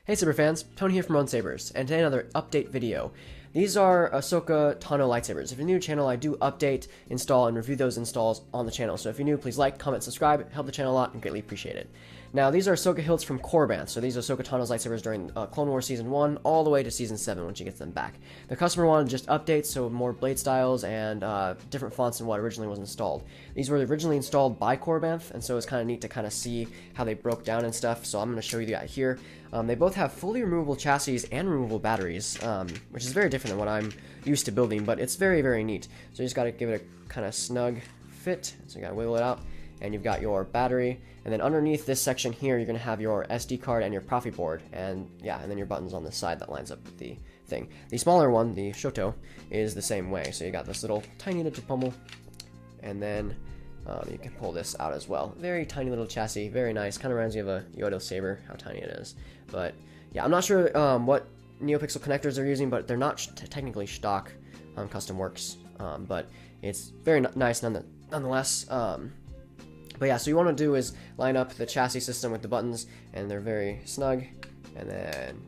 Hey Saber fans, Tony here from Run Sabers, and today another update video. These are Ahsoka Tano lightsabers. If you're new to the channel, I do update, install, and review those installs on the channel. So if you're new, please like, comment, subscribe, help the channel a lot, and greatly appreciate it. Now, these are Ahsoka hilts from Korriban. So these are Ahsoka Tano's lightsabers during Clone Wars Season 1 all the way to Season 7 when she gets them back. The customer wanted just updates, so more blade styles and different fonts than what originally was installed. These were originally installed by Korriban, and so it's kind of neat to kind of see how they broke down and stuff. So I'm going to show you that here. They both have fully removable chassis and removable batteries, which is very different than what I'm used to building, but it's very, very neat. So you just got to give it a kind of snug fit. So you got to wiggle it out, and you've got your battery. And then underneath this section here, you're going to have your SD card and your Profi board, and yeah, and then your buttons on the side that lines up with the thing. The smaller one, the Shoto, is the same way. So you got this little tiny little pummel, and then you can pull this out as well. Very tiny little chassis, very nice. Kind of reminds me of a Yodo Saber, how tiny it is. But yeah, I'm not sure what NeoPixel connectors they're using, but they're not technically stock custom works. But it's very nice nonetheless. But yeah, so you want to do is line up the chassis system with the buttons, and they're very snug, and then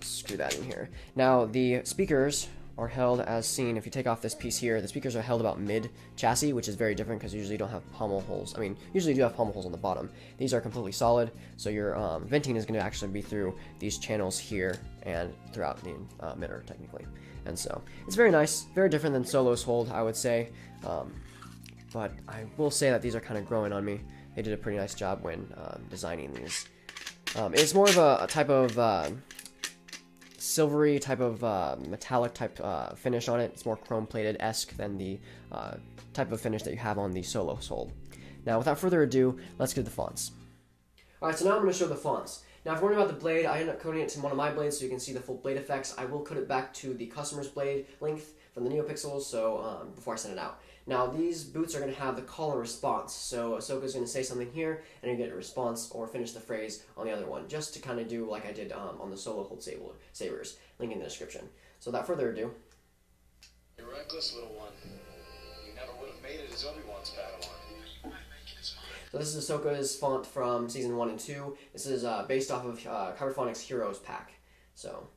screw that in here. Now, the speakers are held as seen. If you take off this piece here, the speakers are held about mid chassis, which is very different because you usually don't have pommel holes. I mean, usually you do have pommel holes on the bottom. These are completely solid, so your venting is going to actually be through these channels here and throughout the emitter, technically. And so it's very nice, very different than Solo's hold, I would say. But I will say that these are kind of growing on me. They did a pretty nice job when designing these. It's more of a type of silvery type of metallic type finish on it. It's more chrome plated-esque than the type of finish that you have on the Solo hold. Now, without further ado, let's get to the fonts. Alright, so now I'm going to show the fonts. Now, if you're wondering about the blade, I ended up coding it to one of my blades so you can see the full blade effects. I will code it back to the customer's blade length from the NeoPixels, so before I send it out. Now, these boots are going to have the call and response, so Ahsoka's going to say something here, and you get a response or finish the phrase on the other one, just to kind of do like I did on the Solo hold sabers, link in the description. So without further ado. You're reckless, little one. You never would have made it as Obi-Wan's Padawan. So this is Ahsoka's font from Season 1 and 2. This is based off of Kyberphonics Heroes pack. So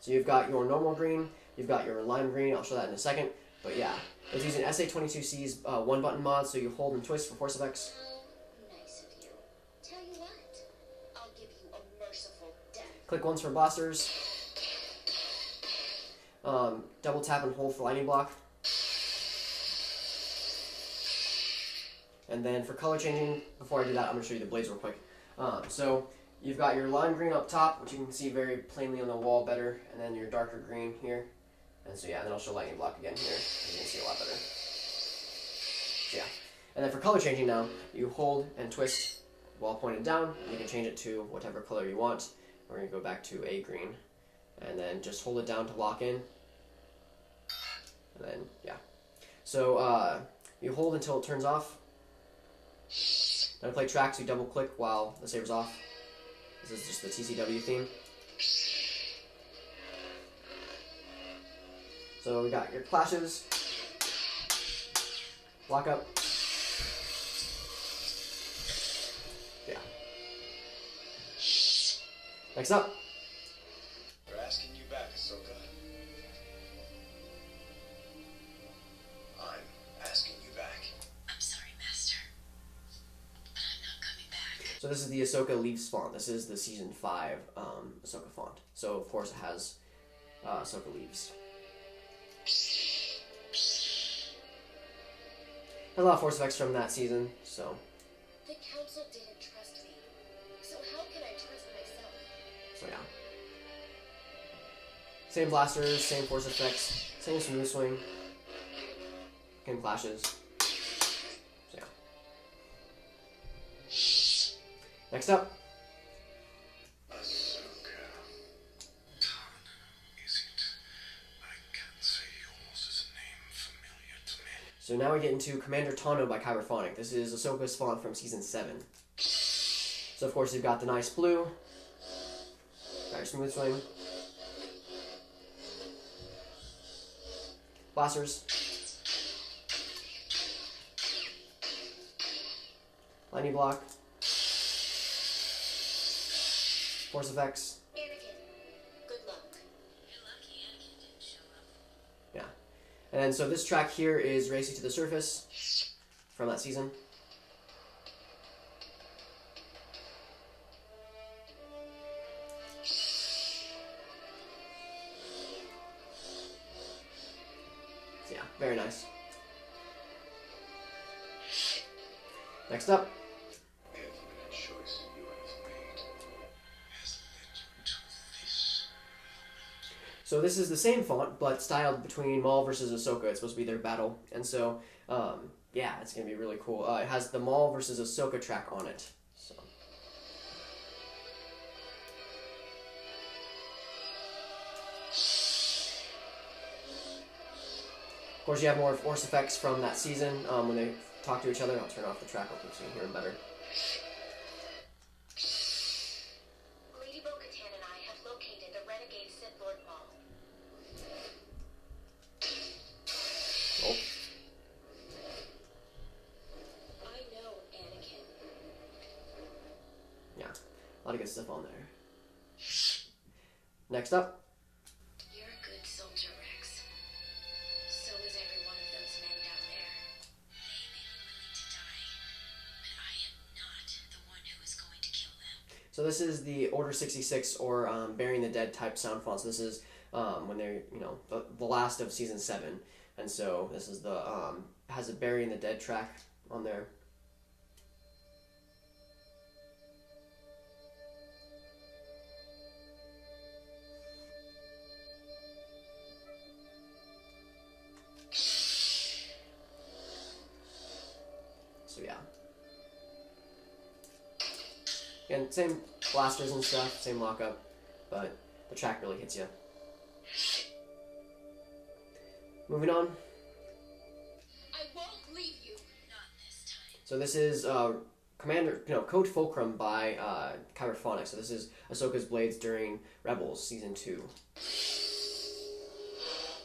you've got your normal green, you've got your lime green, I'll show that in a second. But yeah, it's using SA22C's one-button mod, so you hold and twist for force effects. Nice of you. Tell you what, I'll give you a merciful death. Click once for blasters. Double tap and hold for lightning block. And then for color changing, before I do that, I'm going to show you the blades real quick. So you've got your lime green up top, which you can see very plainly on the wall better, and then your darker green here. And so yeah, and then I'll show lightning block again here. You can see a lot better. So yeah. And then for color changing now, you hold and twist while pointed down. You can change it to whatever color you want. We're going to go back to a green. And then just hold it down to lock in. And then, yeah. So you hold until it turns off. Then to play tracks, you double click while the saber's off. This is just the TCW theme. So we got your clashes, lock up, yeah. Next up. They're asking you back, Ahsoka. I'm asking you back. I'm sorry, Master, but I'm not coming back. So this is the Ahsoka Leaves font. This is the Season 5 Ahsoka font. So of course it has Ahsoka Leaves. Has a lot of force effects from that season, so. The council didn't trust me, so how can I trust myself? So yeah. Same blasters, same force effects, same smooth swing, same clashes. So yeah. Next up. So now we get into Commander Tano by Kyberphonic. This is Ahsoka's font from Season 7. So of course you've got the nice blue, got your smooth swing, blasters, lightning block, force effects. Anakin, good luck. You're lucky Anakin didn't show up. Yeah. And then, so this track here is Race You to the Surface from that season. So yeah, very nice. Next up. Every choice you have made has led you to this. So this is the same font, but styled between Maul versus Ahsoka. It's supposed to be their battle. And so, yeah, it's going to be really cool. It has the Maul versus Ahsoka track on it. So. Of course, you have more force effects from that season when they talk to each other. I'll turn off the track so you can hear them better. Lady Bo-Katan and I have located the renegade Sith Lord Maul. Oh. I know, Anakin. Yeah, a lot of good stuff on there. Next up. You're a good soldier, Rex. So is every one of those men down there. They may be willing to die, but I am not the one who is going to kill them. So this is the Order 66 or Burying the Dead type sound font. So this is when they're, the last of season 7. And so this is the, has a Burying the Dead track on there. So yeah. Again, same blasters and stuff, same lockup, but the track really hits you. Moving on. I won't leave you. Not this time. So this is Code Fulcrum by Kyberphonic. So this is Ahsoka's blades during Rebels Season 2.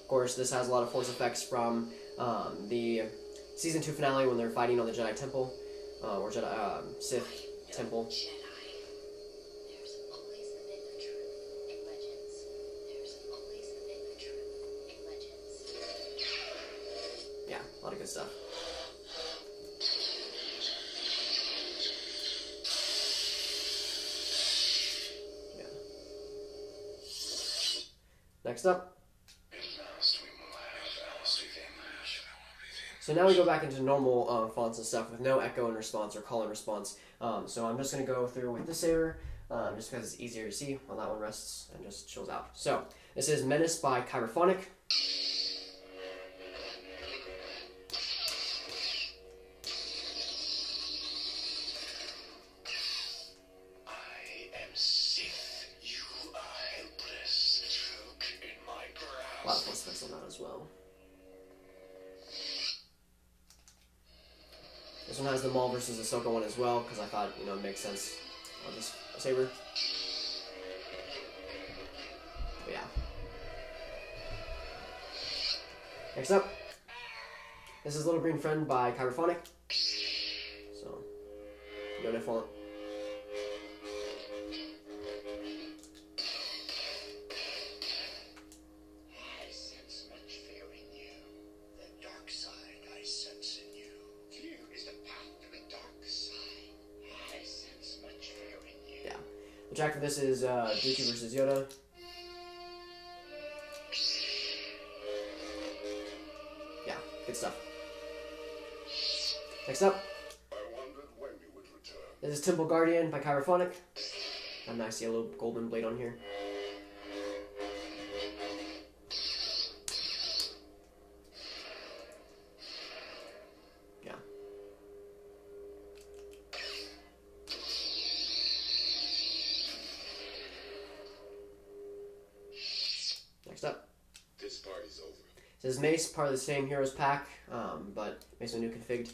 Of course, this has a lot of force effects from the Season 2 finale when they're fighting on the Jedi Temple, or Sith Temple. Jedi. There's always the myth of truth in legends. There's always the myth of truth in legends. Yeah, a lot of good stuff. Yeah. Next up. So now we go back into normal fonts and stuff with no echo and response or call and response. So I'm just going to go through with this saber, just because it's easier to see while that one rests and just chills out. So this is Menace by Kyberphonic. I am Sith. You are helpless. Choke in my grasp. A lot of force effects on that as well. This one has the Maul versus Ahsoka one as well, because I thought, it makes sense on this saber. But yeah. Next up, this is Little Green Friend by Kyberphonic. So, Yoda font. I sense much fear in you. The dark side I sense in you. Fear is the path to the dark side. I sense much fear in you. Yeah. The track for this is Dooku versus Yoda. Yeah, good stuff. Next up, I wondered when you would return. this is Temple Guardian by Kyberphonic. Got a nice yellow golden blade on here. Yeah. Next up. This party's over. This is Mace, part of the same Heroes pack, but Mace with new config.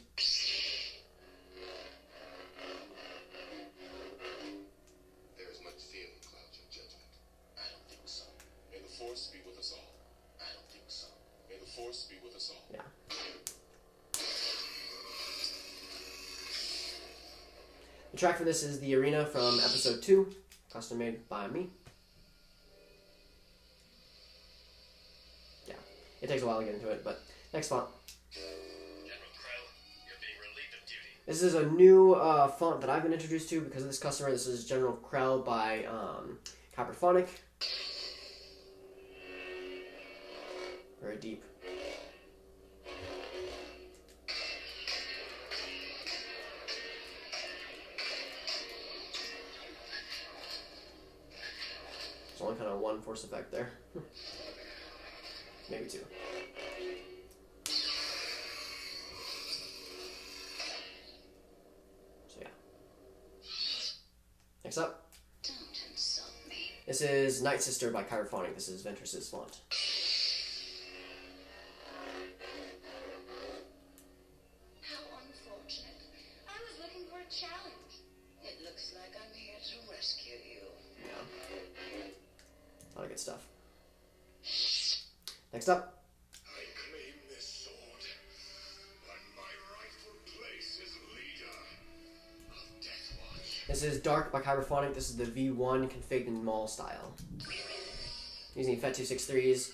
There is much fear in clouds of judgment. I don't think so. May the Force be with us all. I don't think so. May the Force be with us all. Yeah. The track for this is The Arena from Episode 2, custom made by me. Yeah, it takes a while to get into it, but next font. General Krell, you're being relieved of duty. This is a new font that I've been introduced to because of this customer. This is General Krell by Copperphonic. Very deep. There's only kind of one force effect there. Maybe two. So yeah. Next up. Don't insult me. This is Night Sister by Copperphonic. This is Ventress's font. How unfortunate. I was looking for a challenge. It looks like I'm here to rescue you. Yeah. A lot of good stuff. Next up. I claim this sword, and my rightful place as leader of Deathwatch. This is Dark by Copperphonic. This is the V1 configured in Maul style. Using FET 263's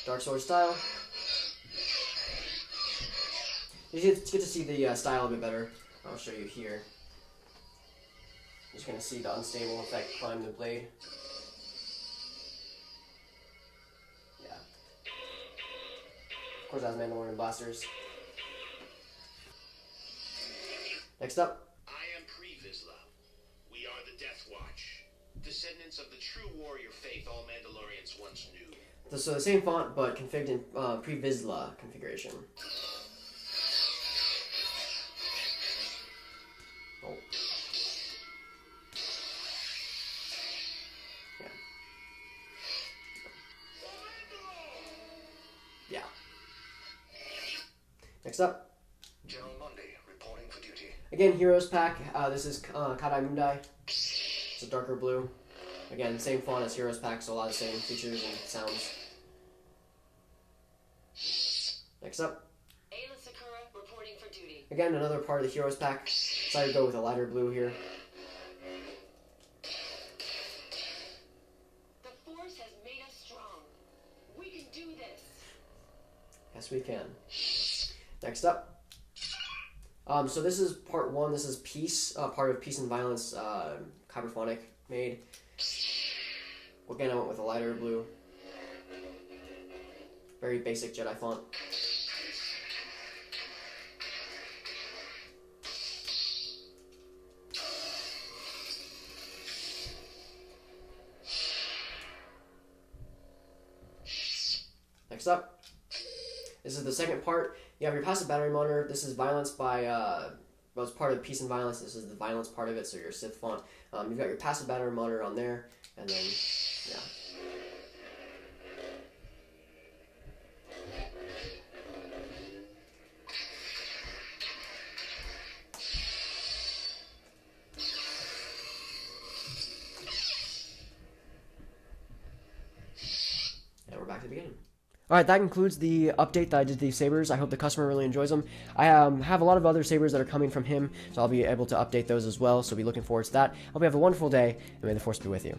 Dark Sword style. You get to see the style a bit better. I'll show you here. You're just going to see the unstable effect climb the blade. Yeah. Of course, it has Mandalorian blasters. Next up. I am Pre Vizsla. We are the Deathwatch, descendants of the true warrior faith all Mandalorians once knew. So the same font, but configured in pre-Vizsla configuration. Oh. Yeah. Yeah. Next up. General Mundy, reporting for duty. Again, Heroes Pack. This is Kadai Mundai. It's a darker blue. Again, same font as Heroes Pack, so a lot of the same features and sounds. Next up. Ayla Sakura reporting for duty. Again, another part of the Heroes Pack. Decided to go with a lighter blue here. The Force has made us strong. We can do this. Yes, we can. Next up. So this is part 1. This is Peace, part of Peace and Violence, Copperphonic made. Again, I went with a lighter blue. Very basic Jedi font. Next up. This is the second part. You have your passive battery monitor. This is Violence by, well, it's part of Peace and Violence. This is the Violence part of it, so your Sith font. You've got your passive battery monitor on there, and then, yeah. And we're back to the beginning. Alright, that concludes the update that I did to these sabers. I hope the customer really enjoys them. I have a lot of other sabers that are coming from him, so I'll be able to update those as well, so be looking forward to that. I hope you have a wonderful day, and may the Force be with you.